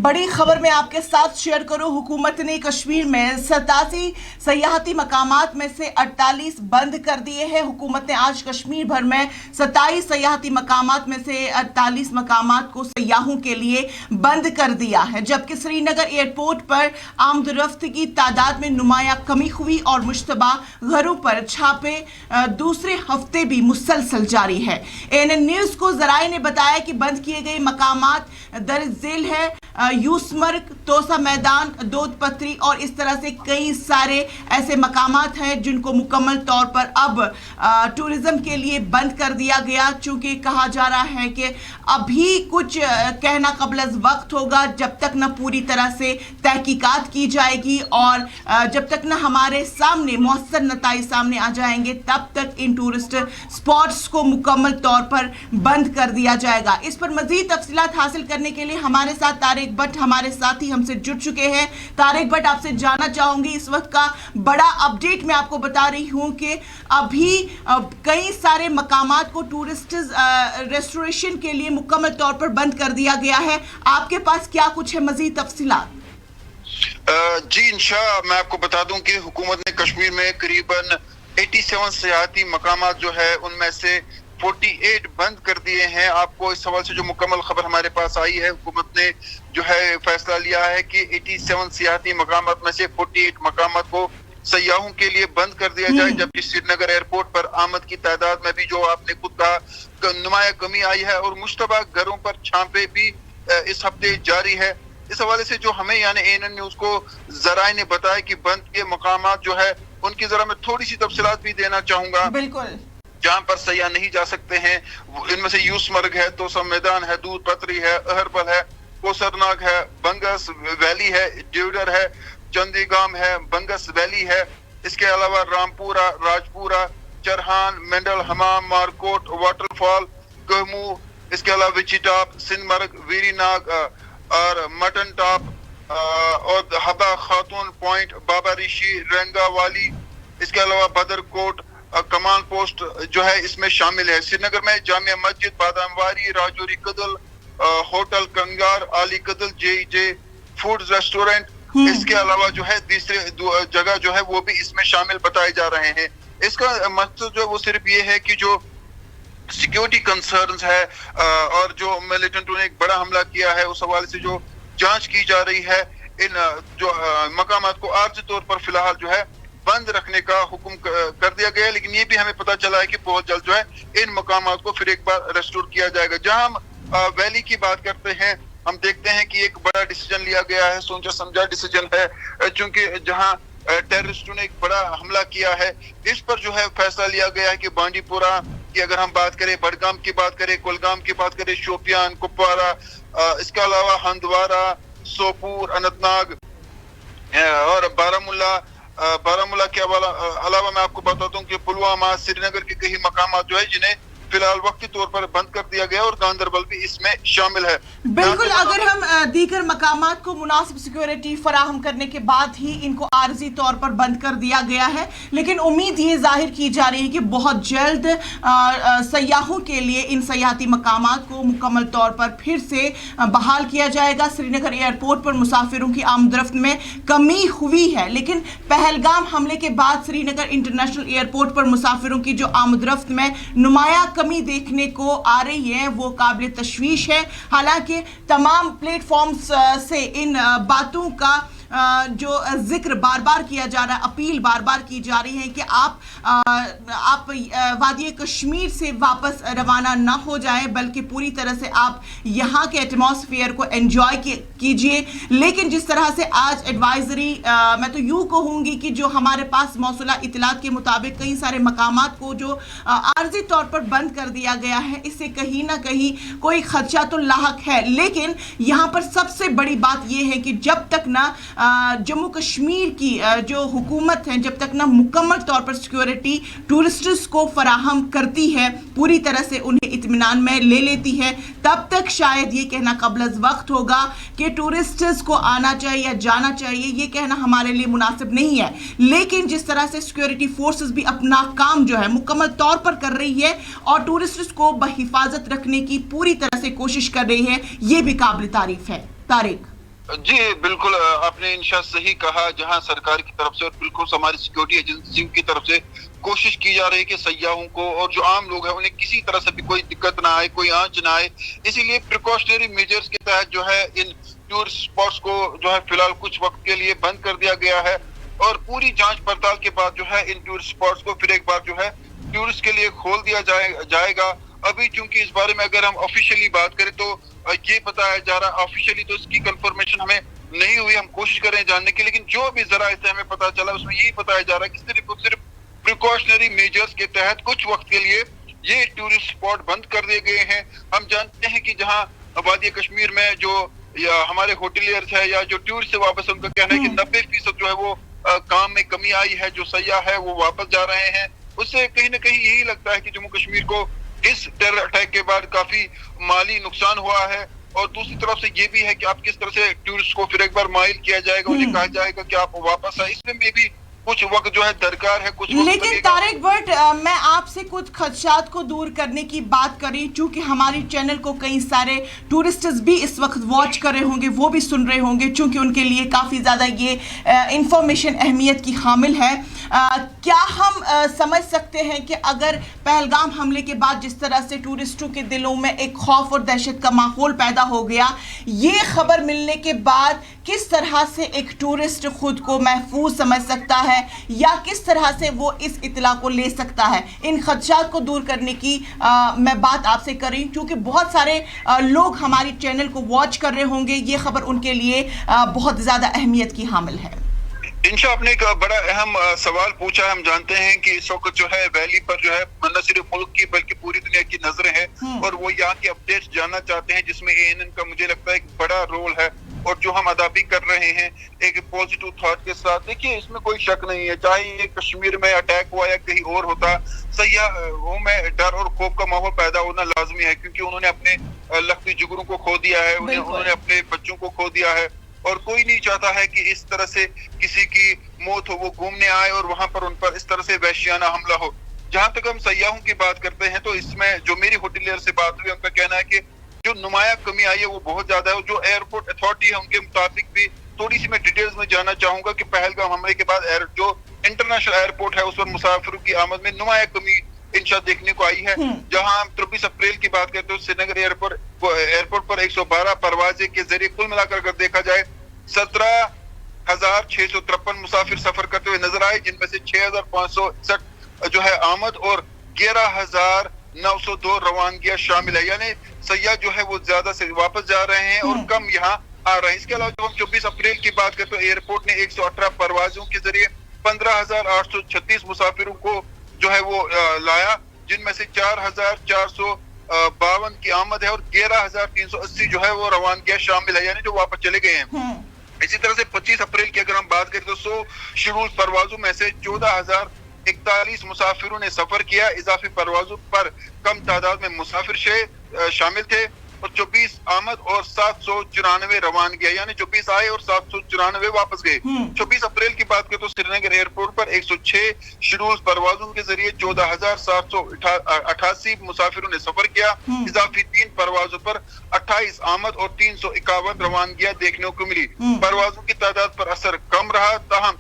बड़ी खबर में आपके साथ शेयर करूं। हुकूमत ने कश्मीर में 87 सयाहती मकामात में से 48 बंद कर दिए हैं। हुकूमत ने आज कश्मीर भर में 27 सयाहती मकामात में से 48 मकामात को सयाहों के लिए बंद कर दिया है, जबकि श्रीनगर एयरपोर्ट पर आमदरफ्त की तादाद में नुमायां कमी हुई और मुश्तबा घरों पर छापे दूसरे हफ्ते भी मुसलसल जारी है। एएनएन न्यूज को जराए ने बताया कि बंद किए गए मकामात दर्ज झेल है यूसमर्ग, तोसा मैदान, दोद पत्री और इस तरह से कई सारे ऐसे मकामात हैं जिनको मुकम्मल तौर पर अब टूरिज्म के लिए बंद कर दिया गया। चूंकि कहा जा रहा है कि अभी कुछ कहना कबल अज़ वक्त होगा, जब तक न पूरी तरह से तहकीकात की जाएगी और जब तक न हमारे सामने मौसर नताइज सामने आ जाएंगे, तब तक इन टूरिस्ट स्पॉट्स को मुकम्मल तौर पर बंद कर दिया जाएगा। इस पर मजीद तफसीलात हासिल करने के लिए हमारे साथ तारिक भट्ट हमारे साथ ही हमसे जुड़ चुके हैं। तारिक भट्ट, आपसे जानना चाहूंगी, इस वक्त का बड़ा अपडेट मैं आपको बता रही हूं कि अभी कई सारे मकामात को टूरिस्ट रेस्टोरेशन के लिए मुकम्मल तौर पर बंद कर दिया गया है। आपके पास क्या कुछ है मजीद तफसीलात? जी इंशाअल्लाह मैं आपको बता दूं कि हुकूमत ने कश्मीर में करीबन 87 सियाहती मकामात जो है उनमें से 48 बंद कर दिए हैं। आपको इस सवाल से जो मुकम्मल खबर हमारे पास आई है, हुकूमत ने जो है फैसला लिया है कि 87 सियाहती मकामात में से 48 मकामात को सयाहों के लिए बंद कर दिया जाए, जबकि श्रीनगर एयरपोर्ट पर आमद की तादाद में भी जो आपने खुद कहा नुमाया कमी आई है और मुश्तबा घरों पर छापे भी इस हफ्ते जारी है। इस हवाले से जो हमें यानी एएनएन न्यूज को जराए ने बताया कि बंद के मकामात जो है उनकी जरा मैं थोड़ी सी तफसीलात भी देना चाहूंगा। बिल्कुल। जहां पर सयाह नहीं जा सकते हैं इनमें से यूसमर्ग है, तोसा मैदान है, दूध पत्री है, अहरबल है, कोसरनाग है, बंगस वैली है, ड्यूडर है, चंदीगाम है, बंगस वैली है। इसके अलावा रामपुरा, राजपुरा, चरहान, मेंडल हमाम, मारकोट, वाटरफॉल, कहमू, इसके अलावा विचिटाप, सिंधमर्ग, वीरीनाग और मटन टॉप और हबा खातून पॉइंट, बाबा ऋषि, रंगा वाली, इसके अलावा बदरकोट, कमान पोस्ट जो है इसमें शामिल है। श्रीनगर में जामिया मस्जिद, बादामवारी, राजौरी कदल, होटल कंगार, आली कदल, जे फूड रेस्टोरेंट, इसके अलावा जो है तीसरे जगह जो है वो भी इसमें शामिल बताए जा रहे हैं। इसका मकसद जो है वो सिर्फ ये है कि जो सिक्योरिटी कंसर्न्स है और जो मिलिटेंटों ने एक बड़ा हमला किया है उस हवाले से जो जांच की जा रही है, इन जो मकामात को आर्जी तौर पर फिलहाल जो है बंद रखने का हुक्म कर दिया गया है। लेकिन ये भी हमें पता चला है कि बहुत जल्द जो है इन मकामात को फिर एक बार रेस्टोर किया जाएगा। जहां हम वैली की बात करते हैं, हम देखते हैं कि एक बड़ा डिसीजन लिया गया है, सोचा समझा डिसीजन है, क्योंकि जहां टेररिस्टों ने एक बड़ा हमला किया है, इस पर जो है फैसला लिया गया है कि बांडीपुरा की अगर हम बात करें, बडगाम की बात करें, कुलगाम की बात करें, शोपियान, कुपवारा, इसके अलावा हंदवारा, सोपूर, अनंतनाग और बारामूला के अलावा मैं आपको बताता हूँ कि पुलवामा, श्रीनगर के कई मकामात जो है जिन्हें फिलहाल वक्ती तौर पर बंद कर दिया गया और गांदरबल भी इसमें शामिल है। बिल्कुल, अगर हम दीगर मकामात को मुनासिब सिक्योरिटी फराहम करने के बाद ही इनको आर्जी तौर पर बंद कर दिया गया है, लेकिन उम्मीद ये जाहिर की जा रही है कि बहुत जल्द सयाहों के लिए इन सयाहती मकामात को मुकम्मल तौर पर फिर से बहाल किया जाएगा। श्रीनगर एयरपोर्ट पर मुसाफिरों की आमदरफ्त में कमी हुई है, लेकिन पहलगाम हमले के बाद श्रीनगर इंटरनेशनल एयरपोर्ट पर मुसाफिरों की जो आमदरफ्त में नुमाया कमी देखने को आ रही है वो काबिल तशवीश है। हालांकि तमाम प्लेटफॉर्म्स से इन बातों का जो जिक्र बार बार किया जा रहा है, अपील बार बार की जा रही है कि आप वादी कश्मीर से वापस रवाना ना हो जाएं, बल्कि पूरी तरह से आप यहाँ के एटमॉस्फेयर को एंजॉय कीजिए। लेकिन जिस तरह से आज एडवाइजरी मैं तो यूँ कहूँगी कि जो हमारे पास मौसूला इतलात के मुताबिक कई सारे मकामात को जो आर्जी तौर पर बंद कर दिया गया है, इससे कहीं ना कहीं कोई खदशा तो लाहक है। लेकिन यहाँ पर सबसे बड़ी बात यह है कि जब तक ना जम्मू कश्मीर की जो हुकूमत है, जब तक ना मुकम्मल तौर पर सिक्योरिटी टूरिस्ट्स को फराहम करती है, पूरी तरह से उन्हें इत्मीनान में ले लेती है, तब तक शायद ये कहना कबल वक्त होगा कि टूरिस्ट्स को आना चाहिए या जाना चाहिए, ये कहना हमारे लिए मुनासिब नहीं है। लेकिन जिस तरह से सिक्योरिटी फोर्सेस भी अपना काम जो है मुकम्मल तौर पर कर रही है और टूरिस्ट्स को बहिफाजत रखने की पूरी तरह से कोशिश कर रही है, ये भी काबिल तारीफ है। तारिक। جی بالکل آپ نے انشاء صحیح کہا. جہاں سرکار کی طرف سے اور بالکل ہماری سیکورٹی ایجنسیوں کی طرف سے کوشش کی جا رہی ہے کہ سیاحوں کو اور جو عام لوگ ہیں انہیں کسی طرح سے بھی کوئی دقت نہ آئے, کوئی آنچ نہ آئے, اسی لیے پریکاشنری میجرز کے تحت جو ہے ان ٹورسٹ اسپاٹس کو جو ہے فی الحال کچھ وقت کے لیے بند کر دیا گیا ہے, اور پوری جانچ پڑتال کے بعد جو ہے ان ٹورسٹ اسپاٹس کو پھر ایک بار جو ہے ٹورسٹ کے لیے کھول دیا جائے گا. ابھی چونکہ اس بارے میں اگر ہم آفیشیلی بات کریں تو یہ بتایا جا رہا, آفیشیلی تو اس کی کنفرمیشن ہمیں نہیں ہوئی, ہم کوشش کریں جاننے کی, لیکن جو بھی ذرائع سے ہمیں پتا چلا اس میں یہی بتایا جا رہا ہے کہ صرف اور صرف پریکاشنری میجرز کے تحت کچھ وقت کے لیے یہ ٹورسٹ اسپاٹ بند کر دیے گئے ہیں. ہم جانتے ہیں کہ جہاں وادی کشمیر میں جو یا ہمارے ہوٹلیئرز ہے یا جو ٹورسٹ سے واپس, ان کا کہنا ہے کہ 90% جو ہے وہ کام میں کمی آئی ہے, جو سیاح ہے وہ واپس جا رہے ہیں. اس سے کہیں نہ کہیں یہی لگتا ہے کہ جموں کشمیر کو اس ٹیرر اٹیک کے بعد کافی مالی نقصان ہوا ہے, اور دوسری طرف سے یہ بھی ہے کہ آپ کس طرح سے ٹورسٹ کو پھر ایک بار مائل کیا جائے گا, انہیں کہا جائے گا کہ آپ واپس آئے, اس میں بھی کچھ وقت جو ہے درکار ہے, کچھ وقت. لیکن طارق بٹ, میں آپ سے کچھ خدشات کو دور کرنے کی بات کری, چونکہ ہماری چینل کو کئی سارے ٹورسٹس بھی اس وقت واچ کر رہے ہوں گے, وہ بھی سن رہے ہوں گے, چونکہ ان کے لیے کافی زیادہ یہ انفارمیشن اہمیت کی حامل ہے. کیا ہم سمجھ سکتے ہیں کہ اگر پہلگام حملے کے بعد جس طرح سے ٹورسٹوں کے دلوں میں ایک خوف اور دہشت کا ماحول پیدا ہو گیا, یہ خبر ملنے کے بعد کس طرح سے ایک ٹورسٹ خود کو محفوظ سمجھ سکتا ہے, یا کس طرح سے وہ اس اطلاع کو لے سکتا ہے؟ ان خدشات کو دور کرنے کی میں بات آپ سے کر رہی ہوں, کیونکہ بہت سارے لوگ ہماری چینل کو واچ کر رہے ہوں گے, یہ خبر ان کے لیے بہت زیادہ اہمیت کی حامل ہے. انشاء آپ نے ایک بڑا اہم سوال پوچھا. ہم جانتے ہیں کہ اس وقت جو ہے ویلی پر جو ہے نہ صرف ملک کی بلکہ پوری دنیا کی نظریں ہیں, اور وہ یہاں کی اپڈیٹس جاننا چاہتے ہیں, جس میں ANN کا مجھے لگتا ہے ایک بڑا رول ہے, اور جو ہم ادا بھی کر رہے ہیں ایک پازیٹیو تھاٹ کے ساتھ. دیکھیے اس میں کوئی شک نہیں ہے, چاہے یہ کشمیر میں اٹیک ہوا یا کہیں اور ہوتا, سیاحوں میں ڈر اور خوف کا ماحول پیدا ہونا لازمی ہے, کیونکہ انہوں نے اپنے لختی جگروں کو کھو دیا ہے, انہوں نے اپنے بچوں کو کھو دیا ہے, اور کوئی نہیں چاہتا ہے کہ اس طرح سے کسی کی موت ہو, وہ گھومنے آئے اور وہاں پر ان پر اس طرح سے وحشیانہ حملہ ہو. جہاں تک ہم سیاحوں کی بات کرتے ہیں تو اس میں جو میری ہوٹلیئر سے بات ہوئی, ان کا کہنا ہے کہ جو نمایاں کمی آئی ہے وہ بہت زیادہ ہے. جو ایئرپورٹ اتھارٹی ہے ان کے مطابق بھی تھوڑی سی میں ڈیٹیلز میں جاننا چاہوں گا کہ پہلگام حملے کے بعد جو انٹرنیشنل ایئرپورٹ ہے اس پر مسافروں کی آمد میں نمایاں کمی انشاء دیکھنے کو آئی ہے. جہاں 23 اپریل کی بات کرتے ہیں سری نگر ایئرپورٹ پر 112 پروازیں کے ذریعے کل ملا کر اگر دیکھا جائے 17,653 مسافر سفر کرتے ہوئے نظر آئے, جن میں سے 6,561 جو ہے آمد اور 11,902 روانگیاں شامل ہے. یعنی سیاح جو ہے وہ زیادہ سے واپس جا رہے ہیں اور کم یہاں آ رہے ہیں. اس کے علاوہ جب ہم 24 اپریل کی بات کرتے ہیں ایئرپورٹ نے 118 پروازوں کے ذریعے 15,836 مسافروں کو جو ہے وہ لایا, جن میں سے 4,452 کی آمد ہے اور 11,380 جو ہے وہ روانگیاں شامل ہے, یعنی جو واپس چلے گئے ہیں. اسی طرح سے 25 اپریل کی اگر ہم بات کریں تو 100 شیڈول پروازوں میں سے 14,041 مسافروں نے سفر کیا, اضافی پروازوں پر کم تعداد میں مسافر شامل تھے, اور 24 آمد اور 794 روانگیاں, یعنی 24 آئے اور 794 واپس گئے. 24 اپریل کی بات کریں تو سری نگر ایئرپورٹ پر 106 شیڈول پروازوں کے ذریعے 14,788 مسافروں نے سفر کیا, اضافی 3 پروازوں پر 28 آمد اور 351 روانگیاں دیکھنے کو ملی. پروازوں کی تعداد پر اثر کم رہا, تاہم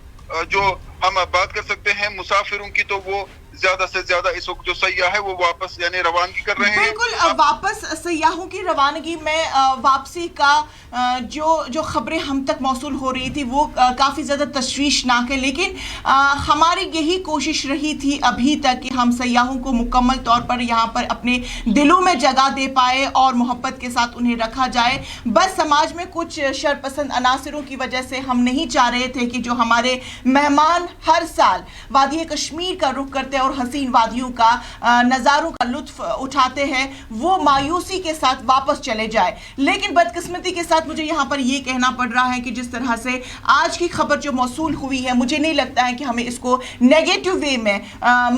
جو ہم بات کر سکتے ہیں مسافروں کی تو وہ زیادہ سے زیادہ اس وقت جو سیاح ہے وہ واپس یعنی روانگی کر رہے ہیں. بالکل, واپس سیاحوں کی روانگی میں واپسی کا جو خبریں ہم تک موصول ہو رہی تھی وہ کافی زیادہ تشویشناک ہے, لیکن ہماری یہی کوشش رہی تھی ابھی تک کہ ہم سیاحوں کو مکمل طور پر یہاں پر اپنے دلوں میں جگہ دے پائے اور محبت کے ساتھ انہیں رکھا جائے. بس سماج میں کچھ شرپسند عناصروں کی وجہ سے ہم نہیں چاہ رہے تھے کہ جو ہمارے مہمان ہر سال وادی کشمیر کا رخ کرتے اور حسین وادیوں کا نظاروں کا لطف اٹھاتے ہیں وہ مایوسی کے ساتھ واپس چلے جائے. لیکن بدقسمتی کے ساتھ مجھے یہاں پر یہ کہنا پڑ رہا ہے کہ جس طرح سے آج کی خبر جو موصول ہوئی ہے, مجھے نہیں لگتا ہے کہ ہمیں اس کو نیگیٹو وے میں,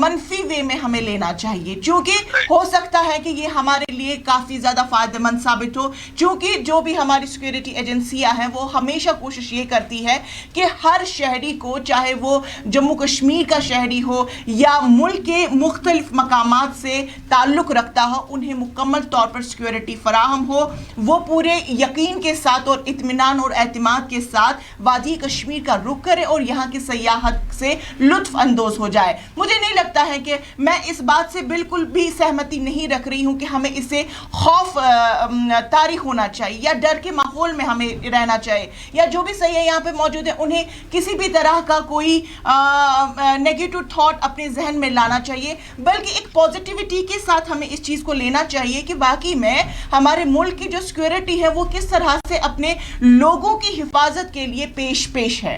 منفی وے میں ہمیں لینا چاہیے, چونکہ ہو سکتا ہے کہ یہ ہمارے لیے کافی زیادہ فائدہ مند ثابت ہو, چونکہ جو بھی ہماری سیکورٹی ایجنسیاں ہیں وہ ہمیشہ کوشش یہ کرتی ہے کہ ہر شہری کو, چاہے وہ جموں کشمیر کا شہری ہو یا मुल्क के मुख्तलिफ मकामात से ताल्लुक़ रखता हो उन्हें मुकम्मल तौर पर सिक्योरिटी फराहम हो, वो पूरे यकीन के साथ और इत्मीनान और एतमाद के साथ वादी कश्मीर का रुख करे और यहाँ की सयाहत से लुत्फ़ अंदोज़ हो जाए। मुझे नहीं लगता है कि मैं इस बात से बिल्कुल भी सहमति नहीं रख रही हूँ कि हमें इससे खौफ तारी होना चाहिए या डर के माहौल में हमें रहना चाहिए, या जो भी सही है यहाँ पे मौजूद है उन्हें किसी भी तरह का कोई नेगेटिव थॉट अपने जहन में लाना चाहिए, बल्कि एक पॉजिटिविटी के साथ हमें इस चीज़ को लेना चाहिए कि वाकई में हमारे मुल्क की जो सिक्योरिटी है वो किस तरह से अपने लोगों की हिफाजत के लिए पेश है।